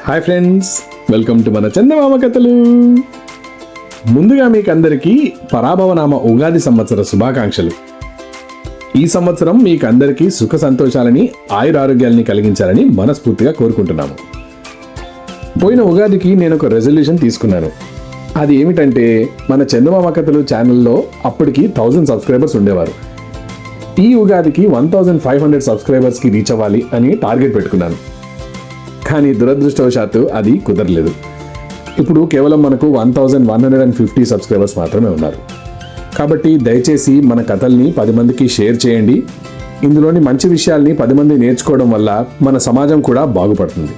Hi friends, welcome to మన చందమామ కథలు. ముందుగా మీకు అందరికీ పరాభవనామ ఉగాది సంవత్సర శుభాకాంక్షలు. ఈ సంవత్సరం మీకు అందరికీ సుఖ సంతోషాలని ఆయురారోగ్యాలని కలిగించాలని మనస్ఫూర్తిగా కోరుకుంటున్నాము. పోయిన ఉగాదికి నేను ఒక రెజల్యూషన్ తీసుకున్నాను. అది ఏమిటంటే, మన చందమామ కథలు ఛానల్లో అప్పటికి 1000 సబ్స్క్రైబర్స్ ఉండేవారు. ఈ ఉగాదికి 1500 సబ్స్క్రైబర్స్కి రీచ్ అవ్వాలి అని టార్గెట్ పెట్టుకున్నాను. కానీ దురదృష్టవశాత్తు అది కుదరలేదు. ఇప్పుడు కేవలం మనకు 1150 సబ్స్క్రైబర్స్ మాత్రమే ఉన్నారు. కాబట్టి దయచేసి మన కథల్ని 10 మందికి షేర్ చేయండి. ఇందులోని మంచి విషయాల్ని 10 మంది నేర్చుకోవడం వల్ల మన సమాజం కూడా బాగుపడుతుంది.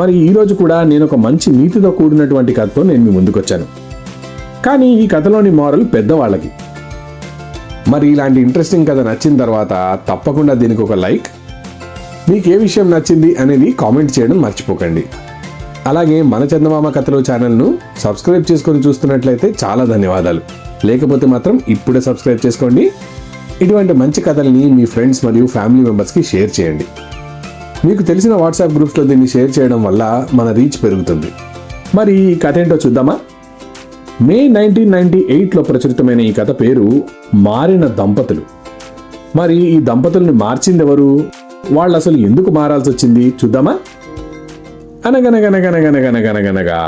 మరి ఈరోజు కూడా నేను ఒక మంచి నీతితో కూడినటువంటి కథతో నేను మీ ముందుకు వచ్చాను. కానీ ఈ కథలోని మోరల్ పెద్దవాళ్ళకి. మరి ఇలాంటి ఇంట్రెస్టింగ్ కథ నచ్చిన తర్వాత తప్పకుండా దీనికి ఒక లైక్, మీకు ఏ విషయం నచ్చింది అనేది కామెంట్ చేయడం మర్చిపోకండి. అలాగే మన చందమామ కథలు ఛానల్ను సబ్స్క్రైబ్ చేసుకొని చూస్తున్నట్లయితే చాలా ధన్యవాదాలు. లేకపోతే మాత్రం ఇప్పుడే సబ్స్క్రైబ్ చేసుకోండి. ఇటువంటి మంచి కథల్ని మీ ఫ్రెండ్స్ మరియు ఫ్యామిలీ మెంబర్స్కి షేర్ చేయండి. మీకు తెలిసిన వాట్సాప్ గ్రూప్స్లో దీన్ని షేర్ చేయడం వల్ల మన రీచ్ పెరుగుతుంది. మరి ఈ కథ ఏంటో చూద్దామా? మే 1998లో ప్రచురితమైన ఈ కథ పేరు మారిన దంపతులు. మరి ఈ దంపతుల్ని మార్చింది ఎవరు? వాళ్ళు అసలు ఎందుకు మారాల్సి వచ్చింది చూద్దామా? అనగనగనగనగనగనగనగా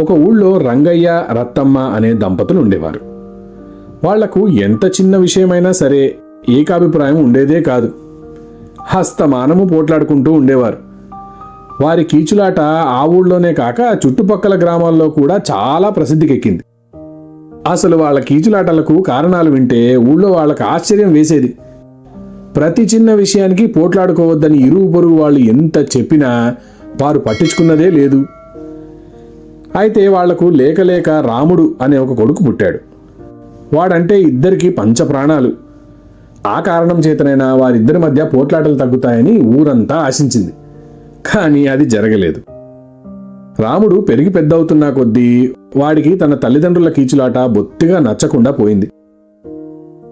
ఒక ఊళ్ళో రంగయ్య, రత్తమ్మ అనే దంపతులు ఉండేవారు. వాళ్లకు ఎంత చిన్న విషయమైనా సరే ఏకాభిప్రాయం ఉండేదే కాదు. హస్తమానము పోట్లాడుకుంటూ ఉండేవారు. వారి కీచులాట ఆ ఊళ్ళోనే కాక చుట్టుపక్కల గ్రామాల్లో కూడా చాలా ప్రసిద్ధికెక్కింది. అసలు వాళ్ళ కీచులాటలకు కారణాలు వింటే ఊళ్ళో వాళ్ళకు ఆశ్చర్యం వేసేది. ప్రతి చిన్న విషయానికి పోట్లాడుకోవద్దని ఇరుగు పొరుగు వాళ్ళు ఎంత చెప్పినా వారు పట్టించుకున్నదే లేదు. అయితే వాళ్లకు లేక రాముడు అనే ఒక కొడుకు పుట్టాడు. వాడంటే ఇద్దరికి పంచప్రాణాలు. ఆ కారణం చేతనైనా వారిద్దరి మధ్య పోట్లాటలు తగ్గుతాయని ఊరంతా ఆశించింది. కానీ అది జరగలేదు. రాముడు పెరిగి పెద్దవుతున్నా కొద్దీ వాడికి తన తల్లిదండ్రుల కీచులాట బొత్తిగా నచ్చకుండా పోయింది.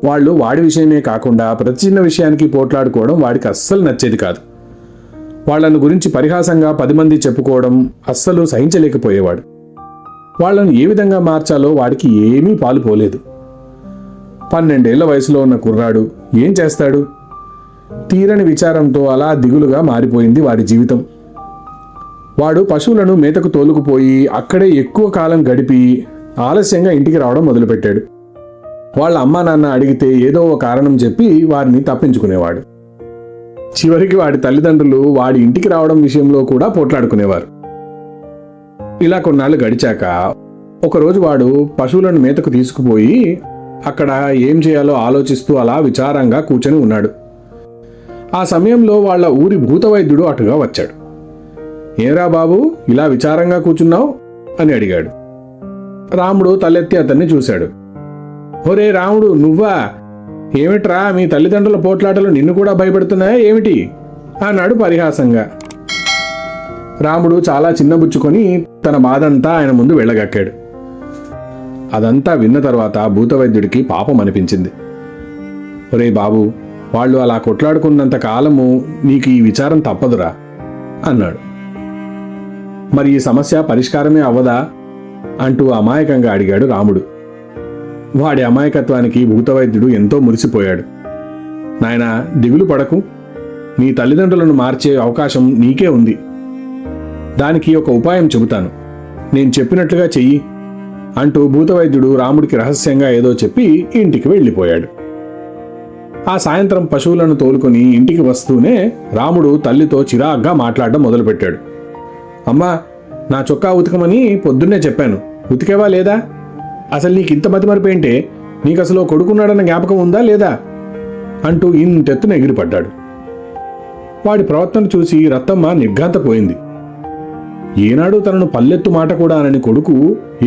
వాళ్ళు వాడి విషయమే కాకుండా ప్రతి చిన్న విషయానికి పోట్లాడుకోవడం వాడికి అస్సలు నచ్చేది కాదు. వాళ్లను గురించి పరిహాసంగా 10 మంది చెప్పుకోవడం అస్సలు సహించలేకపోయేవాడు. వాళ్లను ఏ విధంగా మార్చాలో వాడికి ఏమీ పాలుపోలేదు. 12 ఏళ్ల వయసులో ఉన్న కుర్రాడు ఏం చేస్తాడు? తీరని విచారంతో అలా దిగులుగా మారిపోయింది వాడి జీవితం. వాడు పశువులను మేతకు తోలుకుపోయి అక్కడే ఎక్కువ కాలం గడిపి ఆలస్యంగా ఇంటికి రావడం మొదలుపెట్టాడు. వాళ్ళ అమ్మా నాన్న అడిగితే ఏదో ఒక కారణం చెప్పి వారిని తప్పించుకునేవాడు. చివరికి వాడి తల్లిదండ్రులు వాడి ఇంటికి రావడం విషయంలో కూడా పోట్లాడుకునేవారు. ఇలా కొన్నాళ్ళు గడిచాక ఒకరోజు వాడు పశువులను మేతకు తీసుకుపోయి అక్కడ ఏం చేయాలో ఆలోచిస్తూ అలా విచారంగా కూర్చొని ఉన్నాడు. ఆ సమయంలో వాళ్ళ ఊరి భూతవైద్యుడు అటుగా వచ్చాడు. ఏరా బాబు, ఇలా విచారంగా కూర్చున్నావు అని అడిగాడు. రాముడు తలెత్తి అతన్ని చూశాడు. ఒరే రాముడు, నువ్వా? ఏమిట్రా, మీ తల్లిదండ్రుల పోట్లాటలు నిన్ను కూడా భయపెడుతున్నాయా ఏమిటి అన్నాడు పరిహాసంగా. రాముడు చాలా చిన్నబుచ్చుకొని తన బాధంతా ఆయన ముందు వెళ్ళగక్కాడు. అదంతా విన్న తర్వాత భూతవైద్యుడికి పాపం అనిపించింది. ఒరే బాబు, వాళ్ళు అలా కొట్లాడుకున్నంత కాలము నీకు ఈ విచారం తప్పదురా అన్నాడు. మరి ఈ సమస్య పరిష్కారమే అవ్వదా అంటూ అమాయకంగా అడిగాడు రాముడు. వాడి అమాయకత్వానికి భూతవైద్యుడు ఎంతో మురిసిపోయాడు. నాయనా, దిగులు పడకు, నీ తల్లిదండ్రులను మార్చే అవకాశం నీకే ఉంది. దానికి ఒక ఉపాయం చెబుతాను, నేను చెప్పినట్లుగా చెయ్యి అంటూ భూతవైద్యుడు రాముడికి రహస్యంగా ఏదో చెప్పి ఇంటికి వెళ్ళిపోయాడు. ఆ సాయంత్రం పశువులను తోలుకొని ఇంటికి వస్తూనే రాముడు తల్లితో చిరాగ్గా మాట్లాడడం మొదలుపెట్టాడు. అమ్మా, నా చొక్కా ఉతకమని పొద్దున్నే చెప్పాను, ఉతికేవా లేదా? అసలు నీకు ఇంత మతిమరిపేంటే? నీకు అసలు కొడుకున్నాడన్న జ్ఞాపకం ఉందా లేదా అంటూ ఇంతెత్తున ఎగిరిపడ్డాడు. వాడి ప్రవర్తన చూసి రత్తమ్మ నిర్ఘాంతపోయింది. ఏనాడు తనను పల్లెత్తు మాట కూడా అనని కొడుకు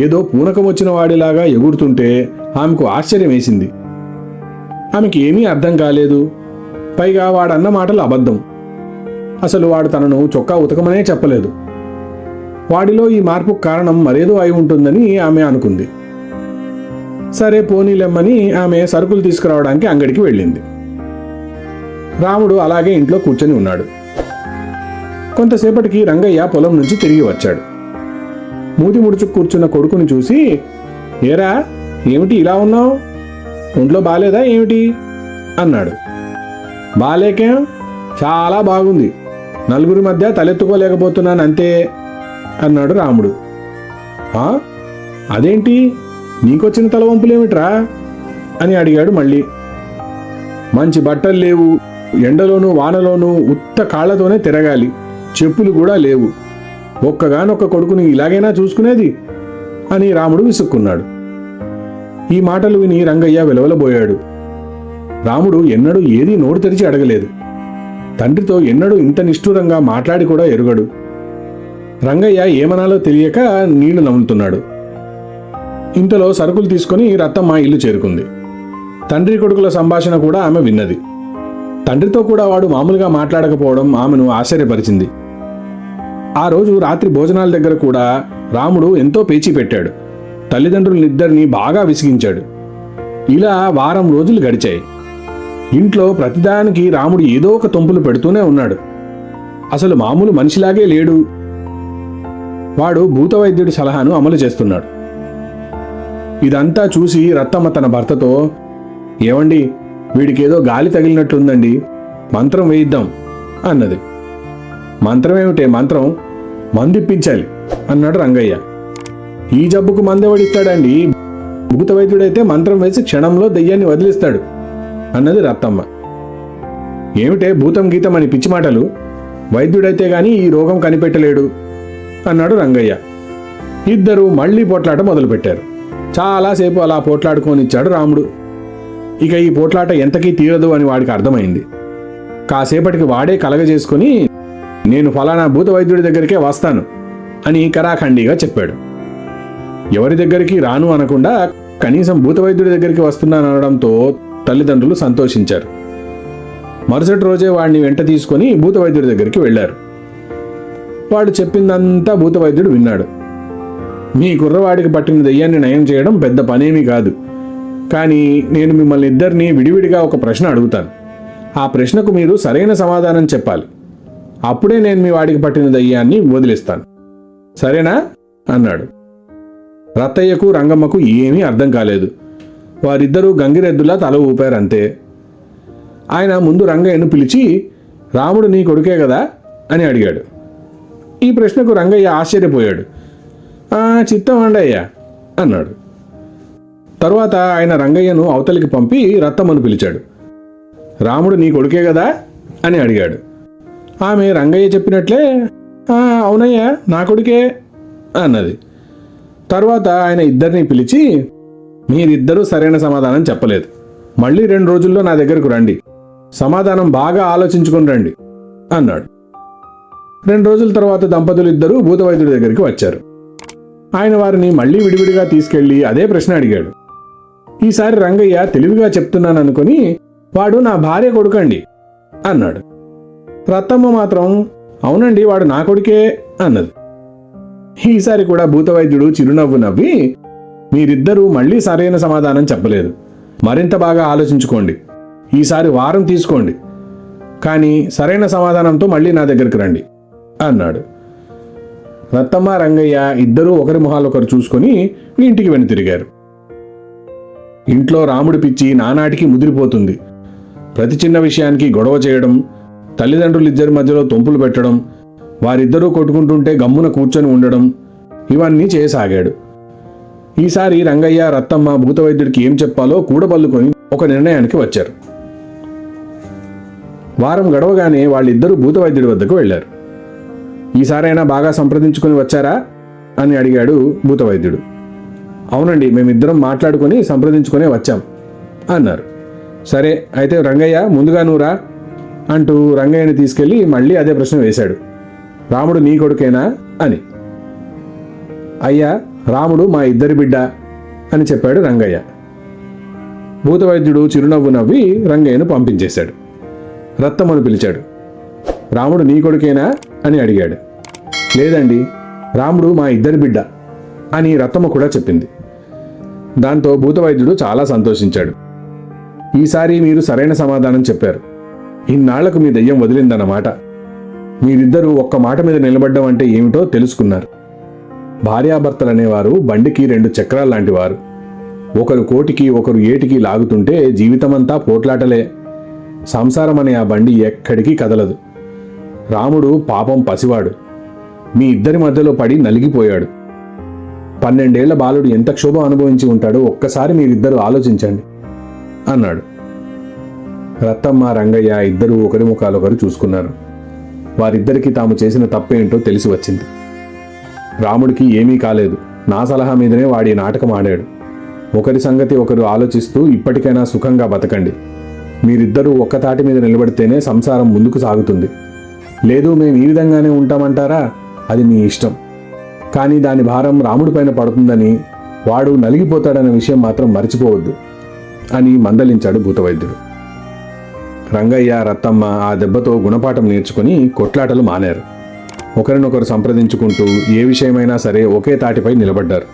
ఏదో పూనకం వచ్చిన వాడిలాగా ఎగురుతుంటే ఆమెకు ఆశ్చర్యం వేసింది. ఆమెకి ఏమీ అర్థం కాలేదు. పైగా వాడన్న మాటలు అబద్ధం. అసలు వాడు తనను చొక్కా ఉతకమనే చెప్పలేదు. వాడిలో ఈ మార్పుకు కారణం మరేదో అయి ఉంటుందని ఆమె అనుకుంది. సరే పోనీలెమ్మని ఆమె సరుకులు తీసుకురావడానికి అంగడికి వెళ్ళింది. రాముడు అలాగే ఇంట్లో కూర్చొని ఉన్నాడు. కొంతసేపటికి రంగయ్య పొలం నుంచి తిరిగి వచ్చాడు. మూతి ముడుచు కూర్చున్న కొడుకుని చూసి, ఏరా ఏమిటి ఇలా ఉన్నావు, ఒంట్లో బాలేదా ఏమిటి అన్నాడు. బాలేకేం, చాలా బాగుంది, నలుగురి మధ్య తలెత్తుకోలేకపోతున్నాను అంతే అన్నాడు రాముడు. అదేంటి, నీకొచ్చిన తలవంపులేమిట్రా అని అడిగాడు మళ్ళీ. మంచి బట్టలు లేవు, ఎండలోనూ వానలోనూ ఉత్త కాళ్లతోనే తిరగాలి, చెప్పులు కూడా లేవు, ఒక్కగానొక్క కొడుకుని ఇలాగైనా చూసుకునేది అని రాముడు విసుక్కున్నాడు. ఈ మాటలు విని రంగయ్య విలవలబోయాడు. రాముడు ఎన్నడూ ఏదీ నోరు తెరిచి అడగలేదు. తండ్రితో ఎన్నడూ ఇంత నిష్ఠూరంగా మాట్లాడి కూడా ఎరుగడు. రంగయ్య ఏమనాలో తెలియక నీళ్లు నములుతున్నాడు. ఇంతలో సరుకులు తీసుకుని రత్తమ్మ ఇల్లు చేరుకుంది. తండ్రి కొడుకుల సంభాషణ కూడా ఆమె విన్నది. తండ్రితో కూడా వాడు మామూలుగా మాట్లాడకపోవడం ఆమెను ఆశ్చర్యపరిచింది. ఆ రోజు రాత్రి భోజనాల దగ్గర కూడా రాముడు ఎంతో పేచీ పెట్టాడు. తల్లిదండ్రులనిద్దరినీ బాగా విసిగించాడు. ఇలా వారం రోజులు గడిచాయి. ఇంట్లో ప్రతిదానికి రాముడు ఏదో ఒక తొంపులు పెడుతూనే ఉన్నాడు. అసలు మామూలు మనిషిలాగే లేడు. వాడు భూతవైద్యుడి సలహాను అమలు చేస్తున్నాడు. ఇదంతా చూసి రత్తమ్మ తన భర్తతో, ఏమండి, వీడికేదో గాలి తగిలినట్లుందండి, మంత్రం వేయిద్దాం అన్నది. మంత్రం ఏమిటే మంత్రం, మందిప్పించాలి అన్నాడు రంగయ్య. ఈ జబ్బుకు మందెవడిస్తాడండి, భూతవైద్యుడైతే మంత్రం వేసి క్షణంలో దెయ్యాన్ని వదిలిస్తాడు అన్నది రత్తమ్మ. ఏమిటే భూతం గీతం అని పిచ్చి మాటలు, వైద్యుడైతే గాని ఈ రోగం కనిపెట్టలేడు అన్నాడు రంగయ్య. ఇద్దరూ మళ్లీ పోట్లాట మొదలుపెట్టారు. చాలాసేపు అలా పోట్లాడుకోనిచ్చాడు రాముడు. ఇక ఈ పోట్లాట ఎంతకీ తీరదు అని వాడికి అర్థమైంది. కాసేపటికి వాడే కలగజేసుకుని, నేను ఫలానా భూత వైద్యుడి దగ్గరికే వస్తాను అని కరాఖండిగా చెప్పాడు. ఎవరి దగ్గరికి రాను అనకుండా కనీసం భూత వైద్యుడి దగ్గరికి వస్తున్నాననడంతో తల్లిదండ్రులు సంతోషించారు. మరుసటి రోజే వాడిని వెంట తీసుకుని భూత వైద్యుడి దగ్గరికి వెళ్లారు. వాడు చెప్పిందంతా భూత వైద్యుడు విన్నాడు. మీ కుర్రవాడికి పట్టిన దెయ్యాన్ని నయం చేయడం పెద్ద పనేమీ కాదు, కానీ నేను మిమ్మల్ని ఇద్దరినీ విడివిడిగా ఒక ప్రశ్న అడుగుతాను. ఆ ప్రశ్నకు మీరు సరైన సమాధానం చెప్పాలి. అప్పుడే నేను మీ వాడికి పట్టిన దెయ్యాన్ని వదిలిస్తాను, సరేనా అన్నాడు. రత్తయ్యకు రంగమ్మకు ఏమీ అర్థం కాలేదు. వారిద్దరూ గంగిరెద్దులా తల ఊపారంతే. ఆయన ముందు రంగయ్యను పిలిచి, రాముడు నీ కొడుకే కదా అని అడిగాడు. ఈ ప్రశ్నకు రంగయ్య ఆశ్చర్యపోయాడు. చిత్తం అండయ్యా అన్నాడు. తరువాత ఆయన రంగయ్యను అవతలికి పంపి రత్తమ్మను పిలిచాడు. రాముడు నీ కొడుకే కదా అని అడిగాడు. ఆమె రంగయ్య చెప్పినట్లే అవునయ్యా నా కొడుకే అన్నది. తరువాత ఆయన ఇద్దరిని పిలిచి, మీరిద్దరూ సరైన సమాధానం చెప్పలేదు, మళ్ళీ 2 రోజుల్లో నా దగ్గరకు రండి, సమాధానం బాగా ఆలోచించుకుని రండి అన్నాడు. 2 రోజుల తర్వాత దంపతులు ఇద్దరూ భూతవైద్యుడి దగ్గరికి వచ్చారు. ఆయన వారిని మళ్లీ విడివిడిగా తీసుకెళ్లి అదే ప్రశ్న అడిగాడు. ఈసారి రంగయ్య తెలివిగా చెప్తున్నాననుకుని, వాడు నా భార్య కొడుకండి అన్నాడు. రత్తమ్మ మాత్రం, అవునండి వాడు నా కొడుకే అన్నది. ఈసారి కూడా భూతవైద్యుడు చిరునవ్వు నవ్వి, మీరిద్దరూ మళ్లీ సరైన సమాధానం చెప్పలేదు, మరింత బాగా ఆలోచించుకోండి, ఈసారి వారం తీసుకోండి, కానీ సరైన సమాధానంతో మళ్లీ నా దగ్గరికి రండి అన్నాడు. రత్తమ్మ రంగయ్య ఇద్దరూ ఒకరి మొహాలొకరు చూసుకుని ఇంటికి వెనుతిరిగారు. ఇంట్లో రాముడి పిచ్చి నానాటికి ముదిరిపోతుంది. ప్రతి చిన్న విషయానికి గొడవ చేయడం, తల్లిదండ్రులిద్దరి మధ్యలో తొంపులు పెట్టడం, వారిద్దరూ కొట్టుకుంటుంటే గమ్మున కూర్చొని ఉండడం, ఇవన్నీ చేయసాగాడు. ఈసారి రంగయ్య రత్తమ్మ భూతవైద్యుడికి ఏం చెప్పాలో కూడబల్లుకొని ఒక నిర్ణయానికి వచ్చారు. వారం గడవగానే వాళ్ళిద్దరూ భూతవైద్యుడి వద్దకు వెళ్లారు. ఈసారైనా బాగా సంప్రదించుకుని వచ్చారా అని అడిగాడు భూతవైద్యుడు. అవునండి, మేమిద్దరం మాట్లాడుకుని సంప్రదించుకునే వచ్చాం అన్నారు. సరే అయితే రంగయ్య ముందుగా నువ్వురా అంటూ రంగయ్యని తీసుకెళ్లి మళ్ళీ అదే ప్రశ్న వేశాడు. రాముడు నీ కొడుకేనా అని. అయ్యా, రాముడు మా ఇద్దరి బిడ్డ అని చెప్పాడు రంగయ్య. భూతవైద్యుడు చిరునవ్వు నవ్వి రంగయ్యను పంపించేశాడు. రత్తమ్మను పిలిచాడు. రాముడు నీ కొడుకేనా అని అడిగాడు. లేదండి, రాముడు మా ఇద్దరి బిడ్డ అని రత్తమ్మ కూడా చెప్పింది. దాంతో భూతవైద్యుడు చాలా సంతోషించాడు. ఈసారి మీరు సరైన సమాధానం చెప్పారు, ఇన్నాళ్లకు మీ దెయ్యం వదిలిందన్నమాట. మీరిద్దరూ ఒక్క మాట మీద నిలబడ్డం అంటే ఏమిటో తెలుసుకున్నారు. భార్యాభర్తలు అనేవారు బండికి 2 చక్రాలు లాంటివారు. ఒకరు కోటికి ఒకరు ఏటికి లాగుతుంటే జీవితమంతా పోట్లాటలే. సంసారం అనే ఆ బండి ఎక్కడికి కదలదు. రాముడు పాపం పసివాడు. మీ ఇద్దరి మధ్యలో పడి నలిగిపోయాడు. 12 ఏళ్ల బాలుడు ఎంత క్షోభం అనుభవించి ఉంటాడో ఒక్కసారి మీరిద్దరూ ఆలోచించండి అన్నాడు. రత్తమ్మ, రంగయ్య ఇద్దరూ ఒకరి ముఖాలొకరు చూసుకున్నారు. వారిద్దరికీ తాము చేసిన తప్పేంటో తెలిసి వచ్చింది. రాముడికి ఏమీ కాలేదు. నా సలహా మీదనే వాడి నాటకం ఆడాడు. ఒకరి సంగతి ఒకరు ఆలోచిస్తూ ఇప్పటికైనా సుఖంగా బతకండి. మీరిద్దరూ ఒక్క తాటి మీద నిలబడితేనే సంసారం ముందుకు సాగుతుంది. లేదు మేము ఈ విధంగానే ఉంటామంటారా, అది మీ ఇష్టం. కానీ దాని భారం రాముడిపైన పడుతుందని, వాడు నలిగిపోతాడన్న విషయం మాత్రం మర్చిపోవద్దు అని మందలించాడు భూతవైద్యుడు. రంగయ్య, రత్తమ్మ ఆ దెబ్బతో గుణపాఠం నేర్చుకుని కొట్లాటలు మానేరు. ఒకరినొకరు సంప్రదించుకుంటూ ఏ విషయమైనా సరే ఒకే తాటిపై నిలబడ్డారు.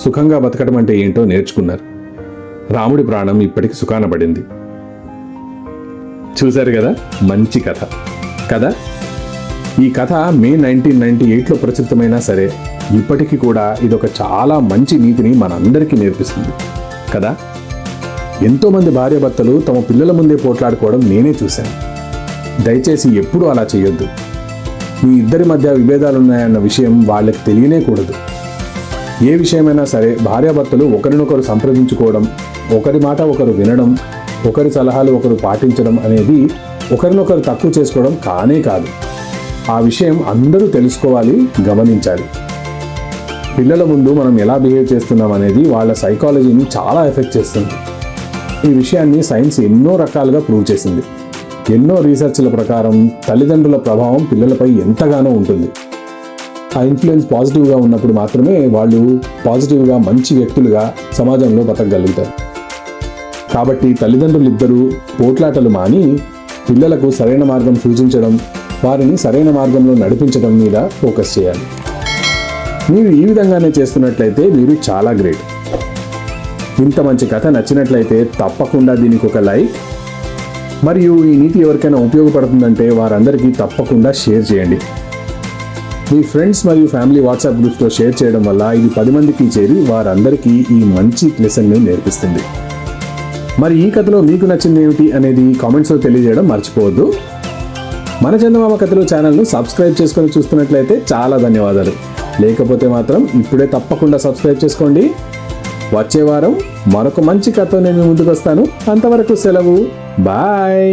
సుఖంగా బతకడం అంటే ఏంటో నేర్చుకున్నారు. రాముడి ప్రాణం ఇప్పటికి సుఖాన పడింది. చూశారు కదా, మంచి కథ కదా. ఈ కథ మే 1998లో ప్రచురితమైనా సరే ఇప్పటికీ కూడా ఇదొక చాలా మంచి నీతిని మనందరికీ నేర్పిస్తుంది కదా. ఎంతోమంది భార్యాభర్తలు తమ పిల్లల ముందే పోట్లాడుకోవడం నేనే చూశాను. దయచేసి ఎప్పుడూ అలా చేయొద్దు. మీ ఇద్దరి మధ్య విభేదాలున్నాయన్న విషయం వాళ్ళకి తెలియనేకూడదు. ఏ విషయమైనా సరే భార్యాభర్తలు ఒకరినొకరు సంప్రదించుకోవడం, ఒకరి మాట ఒకరు వినడం, ఒకరి సలహాలు ఒకరు పాటించడం అనేది ఒకరినొకరు తక్కువ చేసుకోవడం కానే కాదు. ఆ విషయం అందరూ తెలుసుకోవాలి, గమనించాలి. పిల్లల ముందు మనం ఎలా బిహేవ్ చేస్తున్నాం అనేది వాళ్ళ సైకాలజీని చాలా ఎఫెక్ట్ చేస్తుంది. ఈ విషయాన్ని సైన్స్ ఎన్నో రకాలుగా ప్రూవ్ చేసింది. ఎన్నో రీసెర్చ్ల ప్రకారం తల్లిదండ్రుల ప్రభావం పిల్లలపై ఎంతగానో ఉంటుంది. ఆ ఇన్ఫ్లుయెన్స్ పాజిటివ్గా ఉన్నప్పుడు మాత్రమే వాళ్ళు పాజిటివ్గా మంచి వ్యక్తులుగా సమాజంలో బతకగలుగుతారు. కాబట్టి తల్లిదండ్రులు ఇద్దరూ పోట్లాటలు మాని పిల్లలకు సరైన మార్గం సూచించడం, వారిని సరైన మార్గంలో నడిపించడం మీద ఫోకస్ చేయాలి. మీరు ఈ విధంగానే చేస్తున్నట్లయితే మీరు చాలా గ్రేట్. ఇంత మంచి కథ నచ్చినట్లయితే తప్పకుండా దీనికి ఒక లైక్, మరియు ఈ నీతి ఎవరికైనా ఉపయోగపడుతుందంటే వారందరికీ తప్పకుండా షేర్ చేయండి. మీ ఫ్రెండ్స్ మరియు ఫ్యామిలీ వాట్సాప్ గ్రూప్స్లో షేర్ చేయడం వల్ల ఇది 10 మందికి చేరి వారందరికీ ఈ మంచి లెసన్ని నేర్పిస్తుంది. మరి ఈ కథలో మీకు నచ్చింది ఏమిటి అనేది కామెంట్స్లో తెలియజేయడం మర్చిపోవద్దు. మన చందమామ కథలు ఛానల్ను సబ్స్క్రైబ్ చేసుకొని చూస్తున్నట్లయితే చాలా ధన్యవాదాలు. లేకపోతే మాత్రం ఇప్పుడే తప్పకుండా సబ్స్క్రైబ్ చేసుకోండి. వచ్చే వారం మరొక మంచి కథతో నేను ముందుకు వస్తాను. అంతవరకు సెలవు. బాయ్.